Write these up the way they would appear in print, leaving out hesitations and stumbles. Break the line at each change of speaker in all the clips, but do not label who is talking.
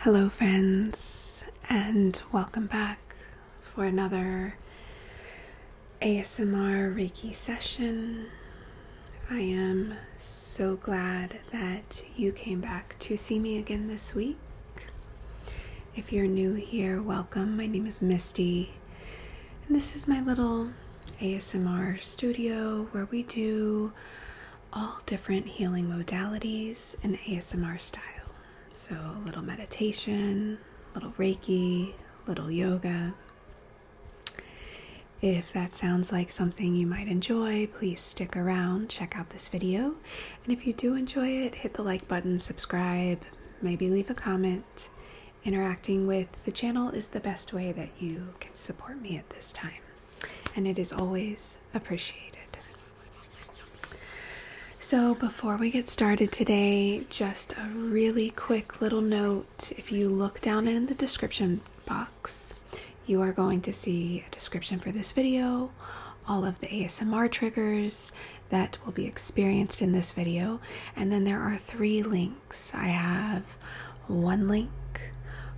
Hello friends, and welcome back for another ASMR Reiki session. I am so glad that you came back to see me again this week. If you're new here, welcome. My name is Misty, and this is my little ASMR studio where we do all different healing modalities in ASMR style. So a little meditation, a little Reiki, a little yoga. If that sounds like something you might enjoy, please stick around, check out this video. And if you do enjoy it, hit the like button, subscribe, maybe leave a comment. Interacting with the channel is the best way that you can support me at this time. And it is always appreciated. So before we get started today, just a really quick little note. If you look down in the description box, you are going to see a description for this video, all of the ASMR triggers that will be experienced in this video, and then there are 3 links. I have one link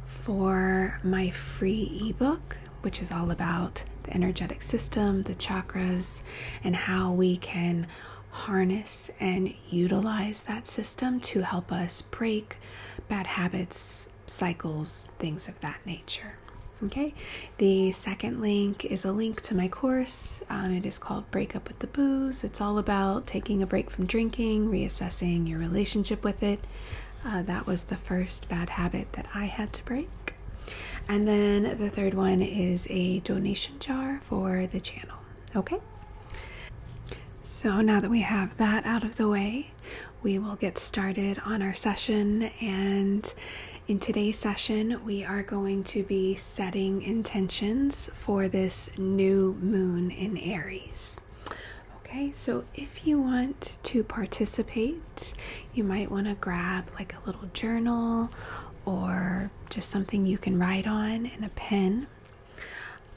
for my free ebook, which is all about the energetic system, the chakras, and how we can harness and utilize that system to help us break bad habits, cycles, things of that nature. Okay, the second link is a link to my course. It is called Break Up with the Booze. It's all about taking a break from drinking, reassessing your relationship with it. That was the first bad habit that I had to break. And then the third one is a donation jar for the channel. Okay. So now that we have that out of the way, we will get started on our session. And in today's session, we are going to be setting intentions for this new moon in Aries. Okay, so if you want to participate, you might want to grab like a little journal or just something you can write on and a pen.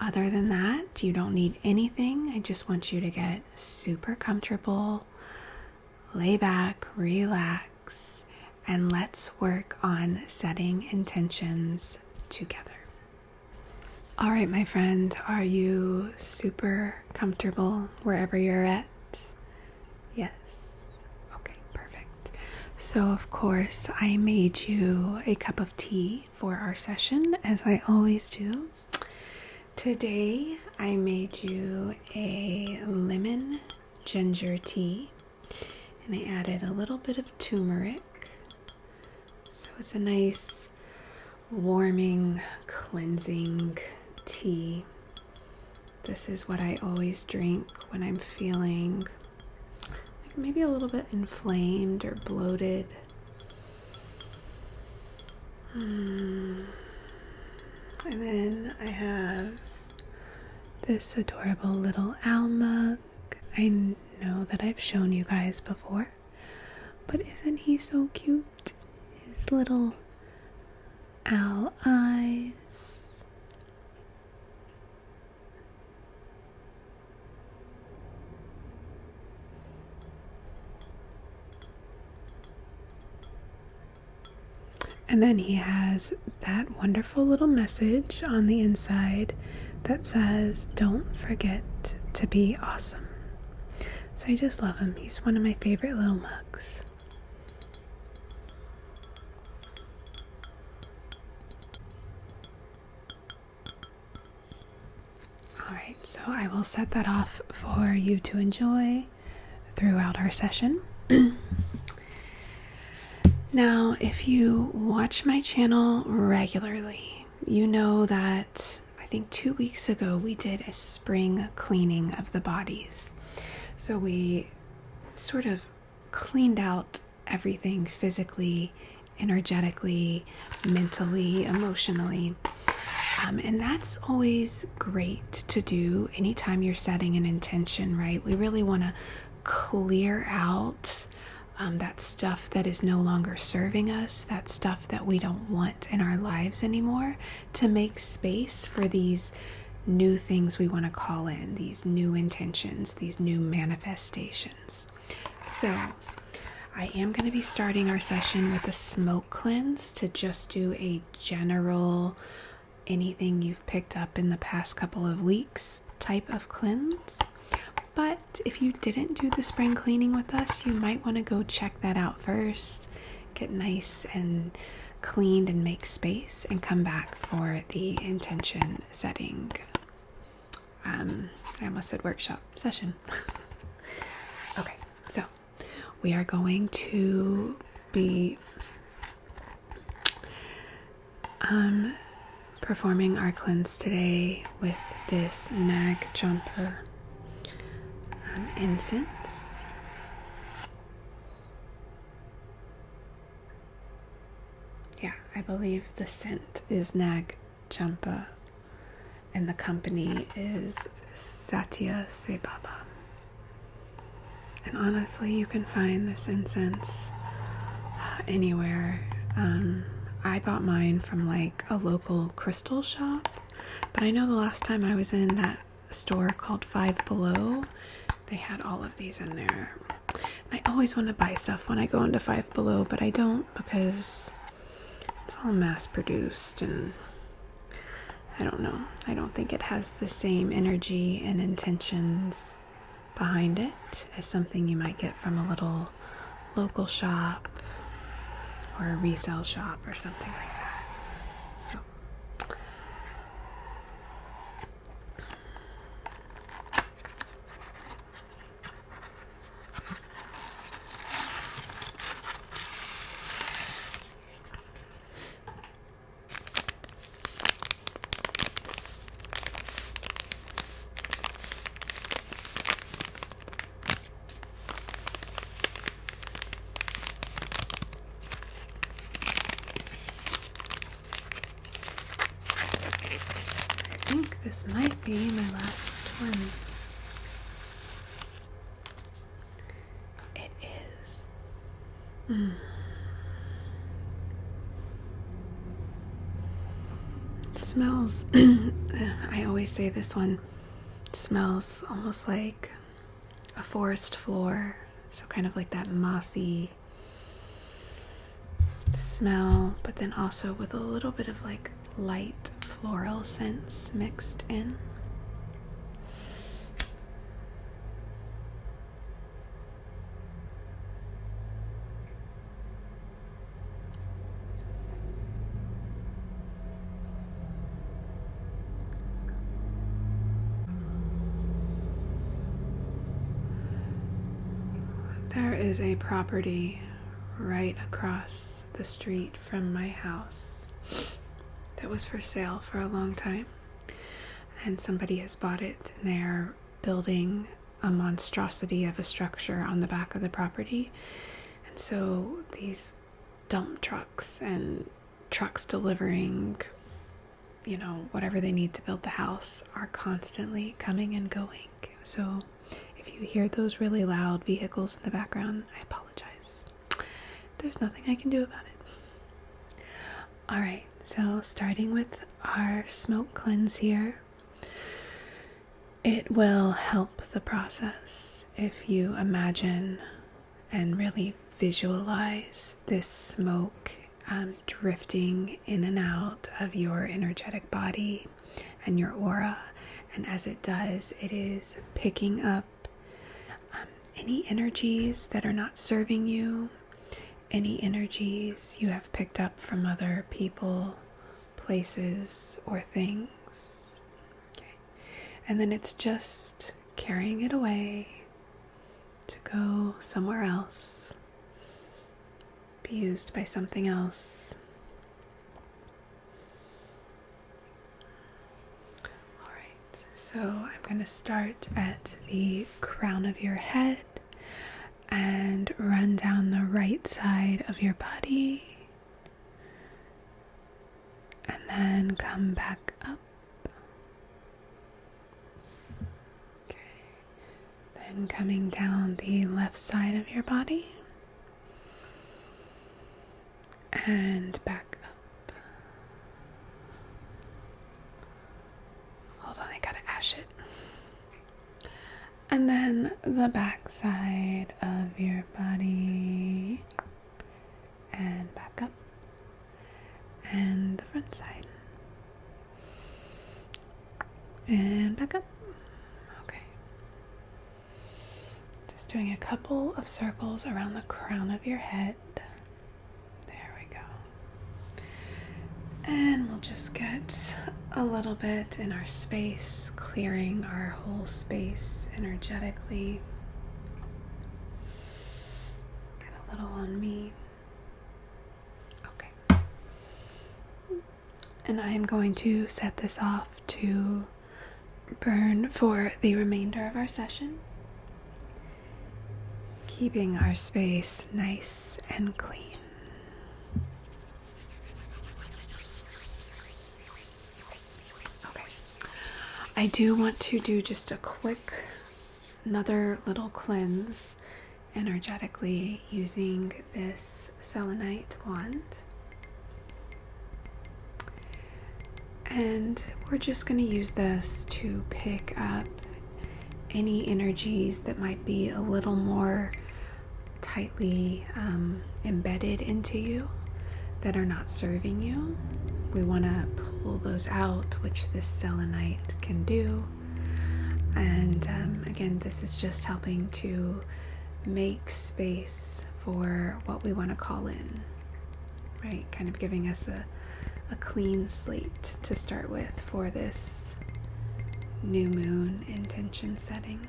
Other than that, you don't need anything. I just want you to get super comfortable, lay back, relax, and let's work on setting intentions together. All right, my friend, are you super comfortable wherever you're at? Yes. Okay, perfect. So, of course, I made you a cup of tea for our session, as I always do. Today, I made you a lemon ginger tea, and I added a little bit of turmeric. So it's a nice, warming, cleansing tea. This is what I always drink when I'm feeling like maybe a little bit inflamed or bloated. And then I have this adorable little owl mug. I know that I've shown you guys before, but isn't he so cute? His little owl eyes. And then he has that wonderful little message on the inside that says, "Don't forget to be awesome." So I just love him. He's one of my favorite little mugs. Alright, so I will set that off for you to enjoy throughout our session. Now, if you watch my channel regularly, you know that I think 2 weeks ago we did a spring cleaning of the bodies. So we sort of cleaned out everything physically, energetically, mentally, emotionally. And that's always great to do anytime you're setting an intention, right? We really want to clear out that stuff that is no longer serving us, that stuff that we don't want in our lives anymore, to make space for these new things we want to call in, these new intentions, these new manifestations. So I am going to be starting our session with a smoke cleanse to just do a general anything you've picked up in the past couple of weeks type of cleanse. But if you didn't do the spring cleaning with us, you might want to go check that out first, get nice and cleaned and make space, and come back for the intention setting. I almost said workshop session. Okay, so we are going to be performing our cleanse today with this Nag Jumper incense. Yeah, I believe the scent is Nag Champa and the company is Satya Sai Baba. And honestly, you can find this incense anywhere. I bought mine from like a local crystal shop, but I know the last time I was in that store called Five Below, they had all of these in there. And I always want to buy stuff when I go into Five Below, but I don't because it's all mass produced and I don't know. I don't think it has the same energy and intentions behind it as something you might get from a little local shop or a resale shop or something like that. So I think this might be my last one. It is. It smells, I always say this one smells almost like a forest floor. So kind of like that mossy smell, but then also with a little bit of like light floral scents mixed in. There is a property right across the street from my house that was for sale for a long time, and somebody has bought it, and they're building a monstrosity of a structure on the back of the property. And so these dump trucks and trucks delivering, whatever they need to build the house are constantly coming and going. So if you hear those really loud vehicles in the background, I apologize. There's nothing I can do about it. All right, so starting with our smoke cleanse here, it will help the process if you imagine and really visualize this smoke drifting in and out of your energetic body and your aura. And as it does, it is picking up any energies that are not serving you, any energies you have picked up from other people, places, or things. Okay. And then it's just carrying it away to go somewhere else, be used by something else. All right, so I'm going to start at the crown of your head and run down the right side of your body, and then come back up. Okay. Then coming down the left side of your body and back up. Hold on, I gotta ash it. And then the back side of your body, and back up, and the front side, and back up. Okay. Just doing a couple of circles around the crown of your head. There we go. And we'll just get a little bit in our space, clearing our whole space energetically. Get a little on me. Okay. And I am going to set this off to burn for the remainder of our session, keeping our space nice and clean. I do want to do just a quick, another little cleanse energetically using this selenite wand. And we're just going to use this to pick up any energies that might be a little more tightly embedded into you that are not serving you. We want to pull those out, which this selenite can do. And again, this is just helping to make space for what we want to call in, right? Kind of giving us a clean slate to start with for this new moon intention setting.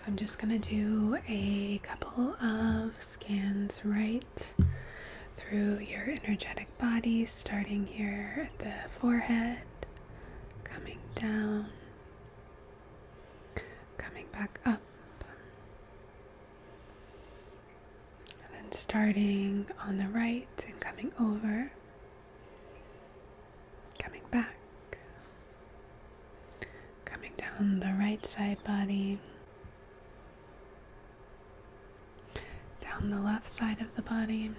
I'm just going to do a couple of scans right through your energetic body, starting here at the forehead, coming down, coming back up, and then starting on the right and coming over, coming back, coming down the right side body, on the left side of the body,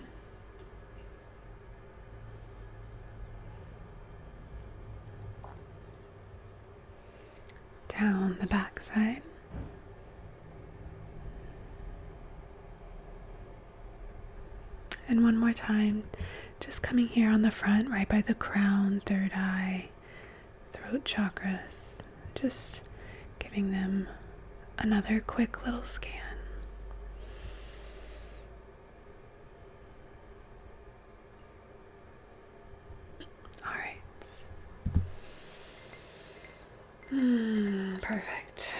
down the back side, and one more time, just coming here on the front, right by the crown, third eye, throat chakras, just giving them another quick little scan. Perfect.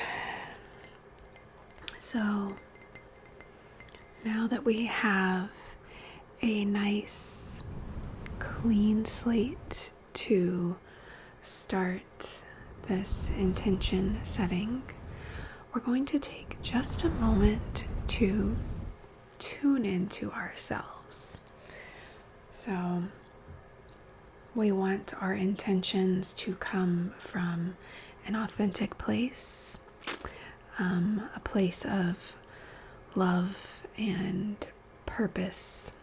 So now that we have a nice clean slate to start this intention setting, we're going to take just a moment to tune into ourselves. So we want our intentions to come from an authentic place, a place of love and purpose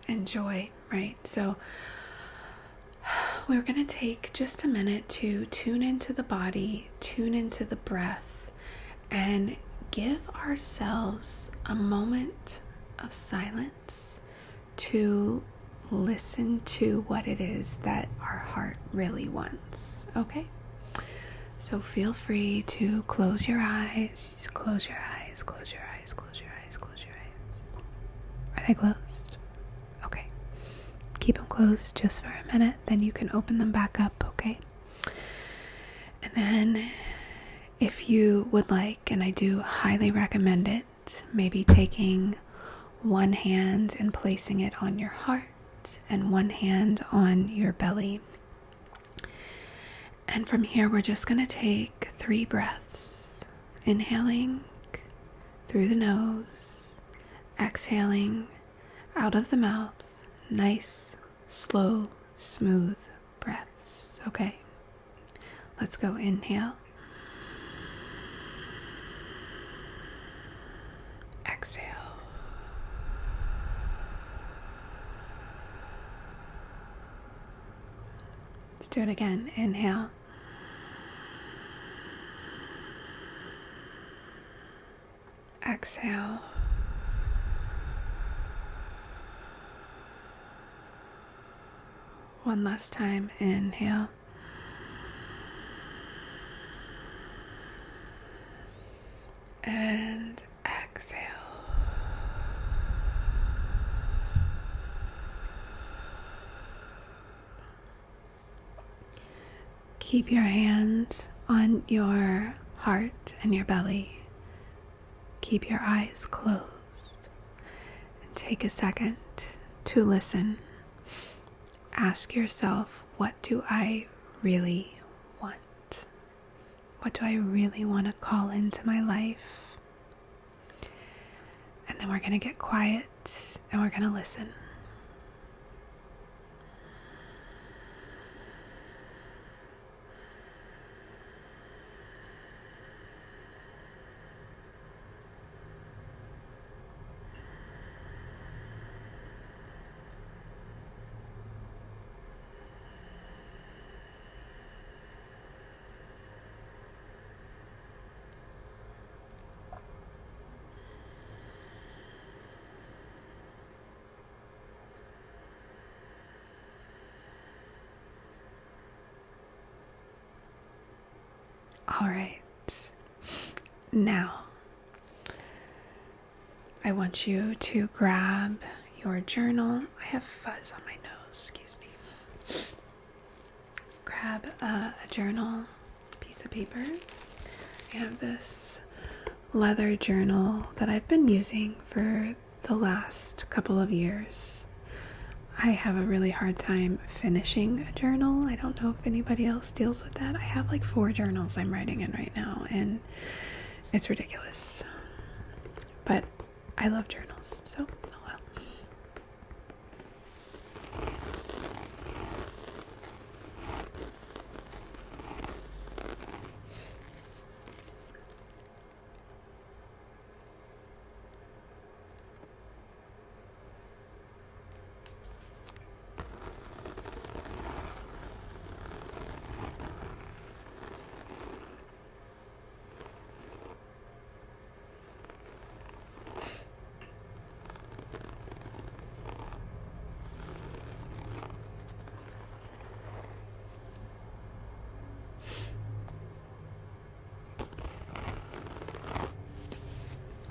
and joy, right? So we're going to take just a minute to tune into the body, tune into the breath, and give ourselves a moment of silence to listen to what it is that our heart really wants, okay? So feel free to close your eyes, close your eyes, close your eyes, close your eyes, close your eyes. Are they closed? Okay. Keep them closed just for a minute, then you can open them back up, okay? And then if you would like, and I do highly recommend it, maybe taking one hand and placing it on your heart and one hand on your belly. And from here, we're just going to take 3 breaths, inhaling through the nose, exhaling out of the mouth, nice, slow, smooth breaths. Okay, let's go. Inhale, Let's do it again. Inhale. Exhale. One last time. Inhale. And exhale. Keep your hand on your heart and your belly. Keep your eyes closed. And take a second to listen. Ask yourself, what do I really want? What do I really want to call into my life? And then we're going to get quiet and we're going to listen. All right, now I want you to grab your journal. I have fuzz on my nose, excuse me. Grab a journal, piece of paper. I have this leather journal that I've been using for the last couple of years. I have a really hard time finishing a journal. I don't know if anybody else deals with that. I have like 4 journals I'm writing in right now, and it's ridiculous. But I love journals, so oh well.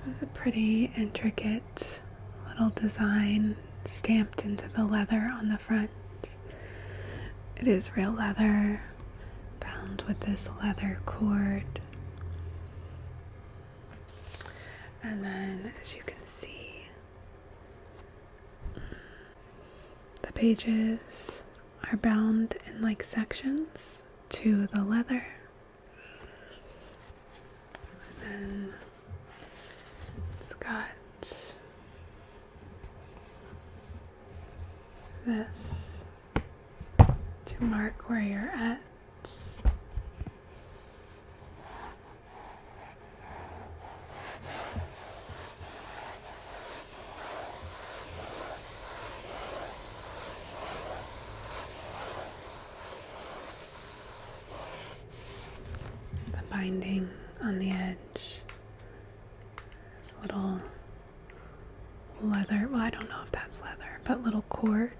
It's a pretty intricate little design stamped into the leather on the front. It is real leather, bound with this leather cord. And then, as you can see, the pages are bound in like sections to the leather. And then it's got this to mark where you're at. The binding on the edge. This little leather, well, I don't know if that's leather, but little cord.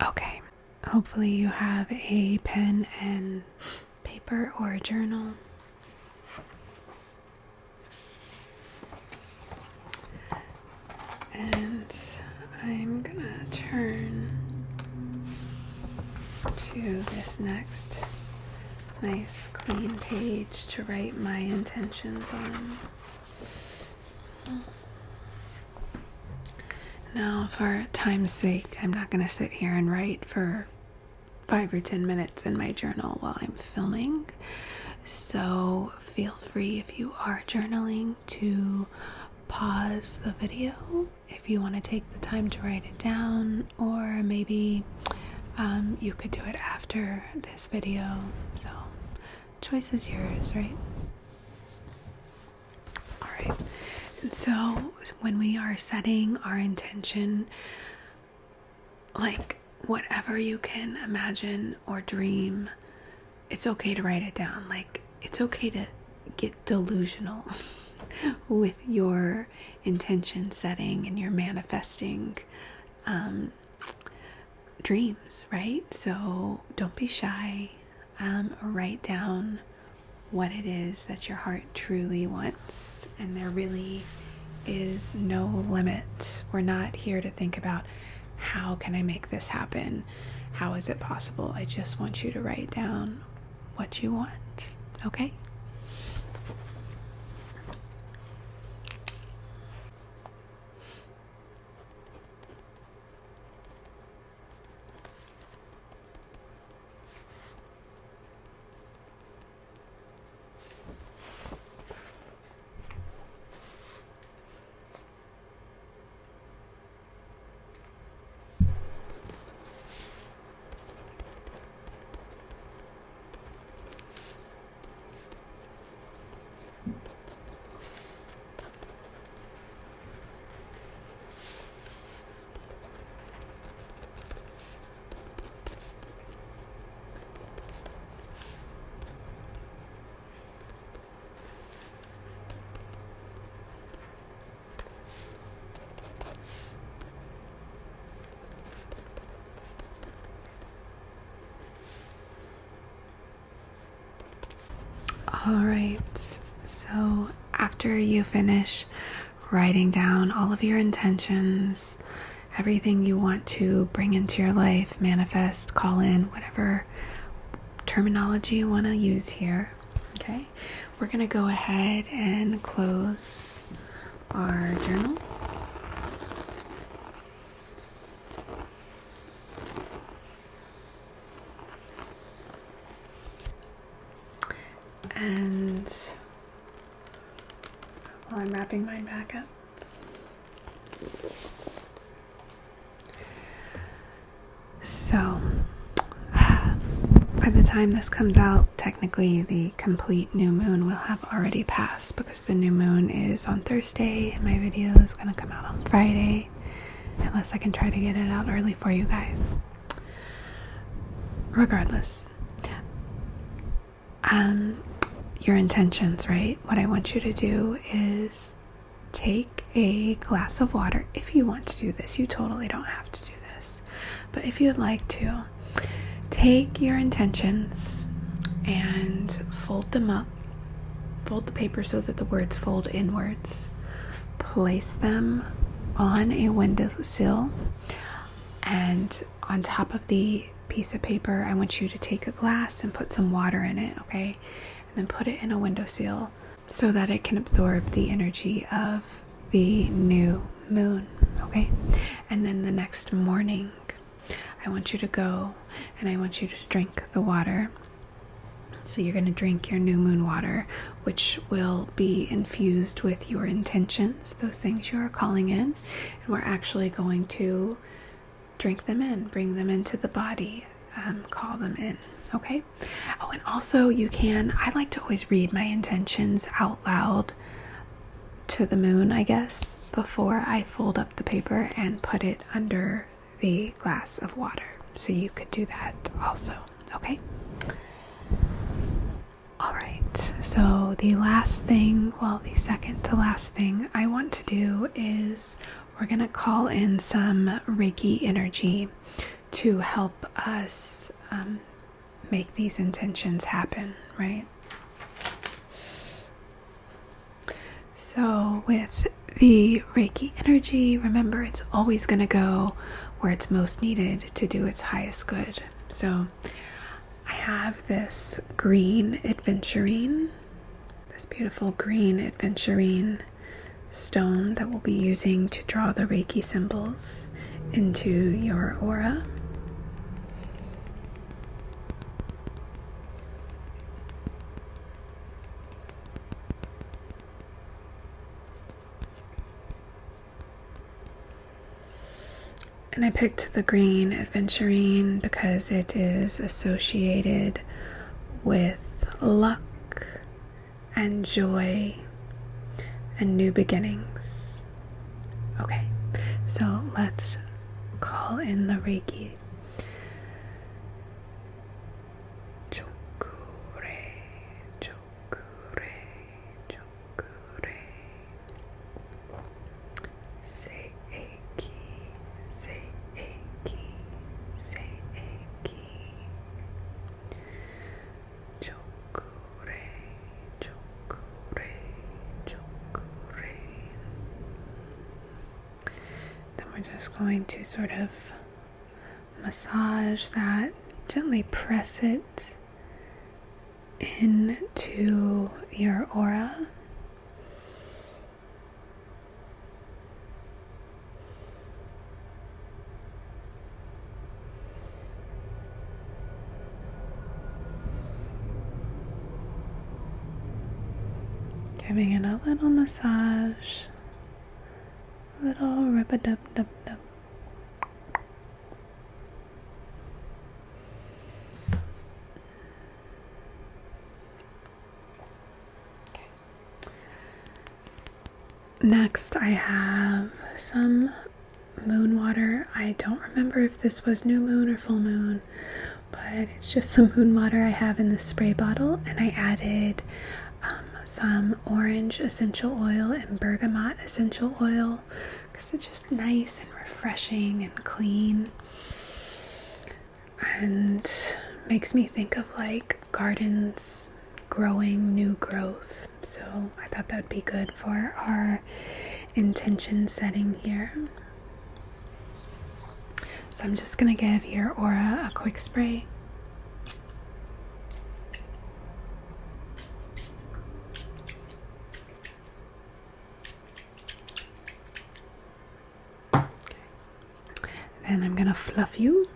Okay, hopefully you have a pen and paper or a journal. And I'm gonna turn to this next nice clean page to write my intentions on. Now, for time's sake, I'm not going to sit here and write for 5 or 10 minutes in my journal while I'm filming. So feel free, if you are journaling, to pause the video if you want to take the time to write it down, or maybe you could do it after this video. So choice is yours, right? All right. right. And so when we are setting our intention, like whatever you can imagine or dream, it's okay to write it down. Like, it's okay to get delusional with your intention setting and your manifesting dreams, right? So don't be shy. Write down what it is that your heart truly wants, and there really is no limit. We're not here to think about how can I make this happen? How is it possible? I just want you to write down what you want, okay? All right, so after you finish writing down all of your intentions, everything you want to bring into your life, manifest, call in, whatever terminology you want to use here, okay? We're going to go ahead and close our journals. And while I'm wrapping mine back up, so by the time this comes out, technically the complete new moon will have already passed, because the new moon is on Thursday and my video is going to come out on Friday, unless I can try to get it out early for you guys. Regardless, your intentions, right? What I want you to do is take a glass of water. If you want to do this, you totally don't have to do this, but if you'd like to, take your intentions and fold them up, fold the paper so that the words fold inwards, place them on a windowsill, and on top of the piece of paper, I want you to take a glass and put some water in it, okay? And then put it in a windowsill so that it can absorb the energy of the new moon, okay? And then the next morning, I want you to go and I want you to drink the water. So you're going to drink your new moon water, which will be infused with your intentions, those things you are calling in, and we're actually going to drink them in, bring them into the body, call them in, okay? Oh, and also I like to always read my intentions out loud to the moon, I guess, before I fold up the paper and put it under the glass of water. So you could do that also, okay? All right, so the second to last thing I want to do is we're going to call in some Reiki energy to help us make these intentions happen, right? So with the Reiki energy, remember, it's always going to go where it's most needed to do its highest good. So I have this green adventurine, this beautiful green adventurine stone that we'll be using to draw the Reiki symbols into your aura. And I picked the green adventurine because it is associated with luck and joy and new beginnings. Okay, so let's call in the Reiki. Just going to sort of massage that, gently press it into your aura. Giving it a little massage. Little rub-a-dub-dub-dub. Okay. Next, I have some moon water. I don't remember if this was new moon or full moon, but it's just some moon water I have in this spray bottle, and I added some orange essential oil and bergamot essential oil because it's just nice and refreshing and clean and makes me think of like gardens growing new growth. So I thought that would be good for our intention setting here. So I'm just going to give your aura a quick spray. And I'm gonna fluff you.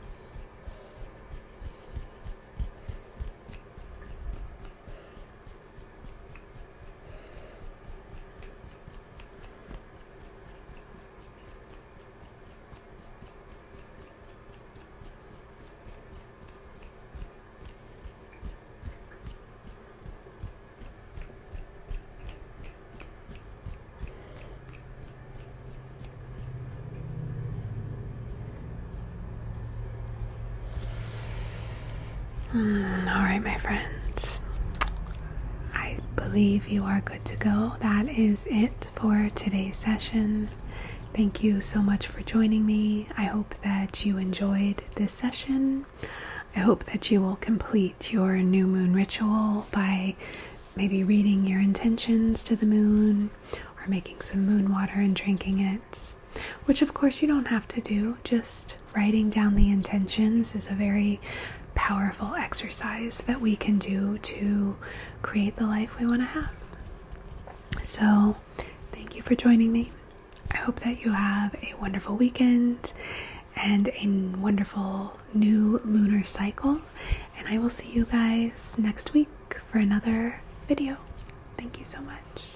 Alright, my friends, I believe you are good to go. That is it for today's session. Thank you so much for joining me. I hope that you enjoyed this session. I hope that you will complete your new moon ritual by maybe reading your intentions to the moon or making some moon water and drinking it, which of course you don't have to do. Just writing down the intentions is a very powerful exercise that we can do to create the life we want to have. So thank you for joining me. I hope that you have a wonderful weekend and a wonderful new lunar cycle, and I will see you guys next week for another video. Thank you so much.